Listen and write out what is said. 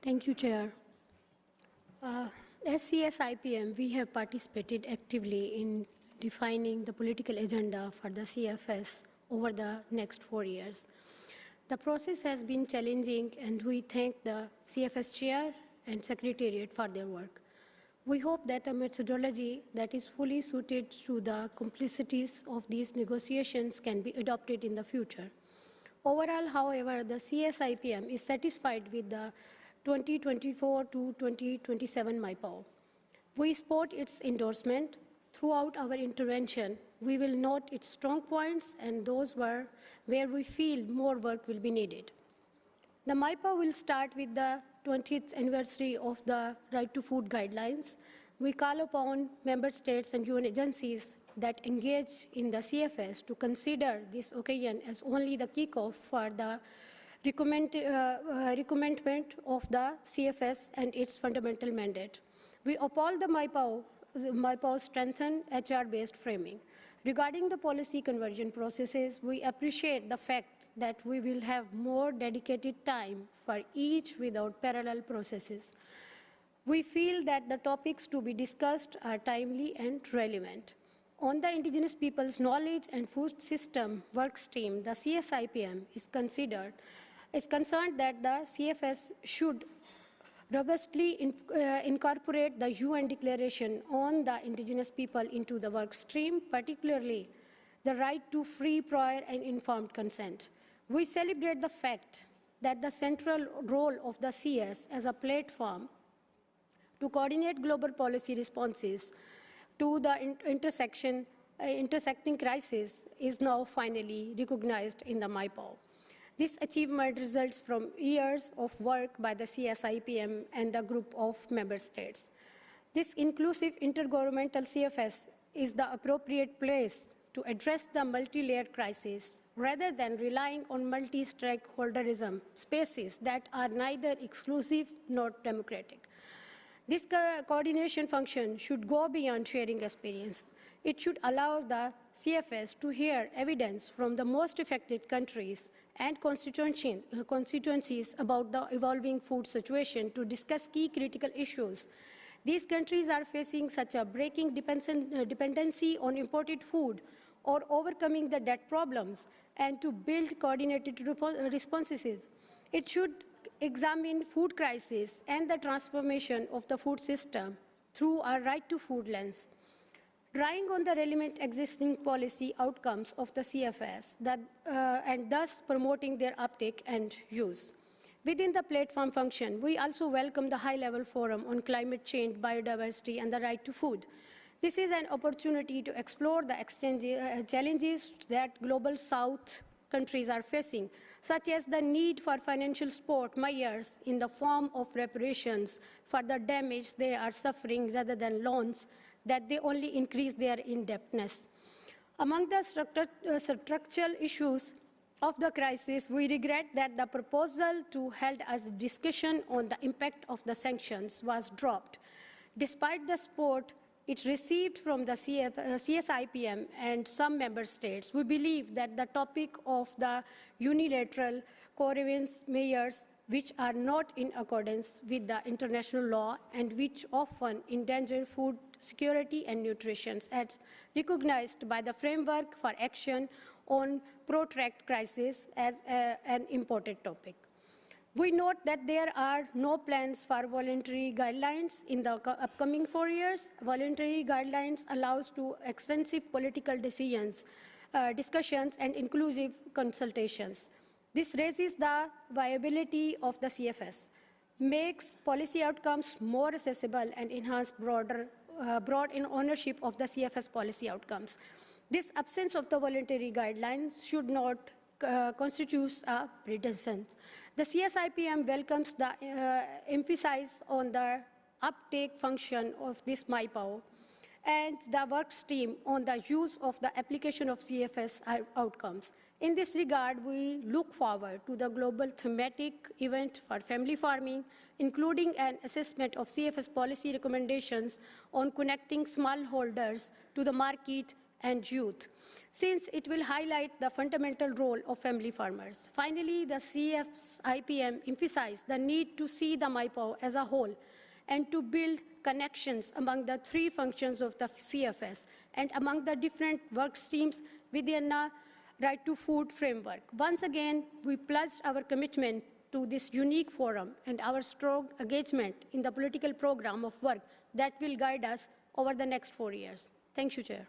Thank you, Chair. As CSIPM, we have participated actively in defining the political agenda for the CFS over the next 4 years. The process has been challenging, and we thank the CFS Chair and Secretariat for their work. We hope that a methodology that is fully suited to the complexities of these negotiations can be adopted in the future. Overall, however, the CSIPM is satisfied with the 2024 to 2027 MYPoW. We support its endorsement. Throughout our intervention, we will note its strong points and those where we feel more work will be needed. The MYPoW will start with the 20th anniversary of the Right to Food guidelines. We call upon member states and UN agencies that engage in the CFS to consider this occasion as only the kickoff for the recommendment of the CFS and its fundamental mandate. We uphold the MYPoW strengthen HR-based framing. Regarding the policy conversion processes, we appreciate the fact that we will have more dedicated time for each without parallel processes. We feel that the topics to be discussed are timely and relevant. On the Indigenous people's knowledge and food system work stream, the CSIPM is concerned that the CFS should robustly incorporate the UN Declaration on the Indigenous people into the work stream, particularly the right to free, prior, and informed consent. We celebrate the fact that the central role of the CS as a platform to coordinate global policy responses to the intersecting crisis is now finally recognized in the MYPoW. This achievement results from years of work by the CSIPM and the group of member states. This inclusive intergovernmental CFS is the appropriate place to address the multi-layered crisis rather than relying on multi-stakeholderism spaces that are neither exclusive nor democratic. This coordination function should go beyond sharing experience. It should allow the CFS to hear evidence from the most affected countries and constituencies about the evolving food situation to discuss key critical issues. These countries are facing such a breaking dependency on imported food or overcoming the debt problems, and to build coordinated responses. It should examine food crisis and the transformation of the food system through our right to food lens, drawing on the relevant existing policy outcomes of the CFS and thus promoting their uptake and use. Within the platform function, we also welcome the high-level forum on climate change, biodiversity, and the right to food. This is an opportunity to explore the challenges that global South countries are facing, such as the need for financial support measures in the form of reparations for the damage they are suffering rather than loans that they only increase their indebtedness. Among the structural issues of the crisis, we regret that the proposal to hold a discussion on the impact of the sanctions was dropped. Despite the support it received from the CSIPM and some member states, we believe that the topic of the unilateral coercive measures, which are not in accordance with the international law and which often endanger food security and nutrition, as recognized by the Framework for Action on Protracted Crisis as an important topic. We note that there are no plans for voluntary guidelines in the upcoming 4 years. Voluntary guidelines allows to extensive political discussions and inclusive consultations. This raises the viability of the CFS, makes policy outcomes more accessible, and enhance broad ownership of the CFS policy outcomes. This absence of the voluntary guidelines should not constitutes a precedent. The CSIPM welcomes the emphasis on the uptake function of this MYPoW and the work stream on the use of the application of CFS outcomes. In this regard, we look forward to the global thematic event for family farming, including an assessment of CFS policy recommendations on connecting smallholders to the market and youth, since it will highlight the fundamental role of family farmers. Finally, the CSIPM emphasized the need to see the MYPoW as a whole and to build connections among the three functions of the CFS and among the different work streams within the Right to Food framework. Once again, we pledged our commitment to this unique forum and our strong engagement in the political program of work that will guide us over the next 4 years. Thank you, Chair.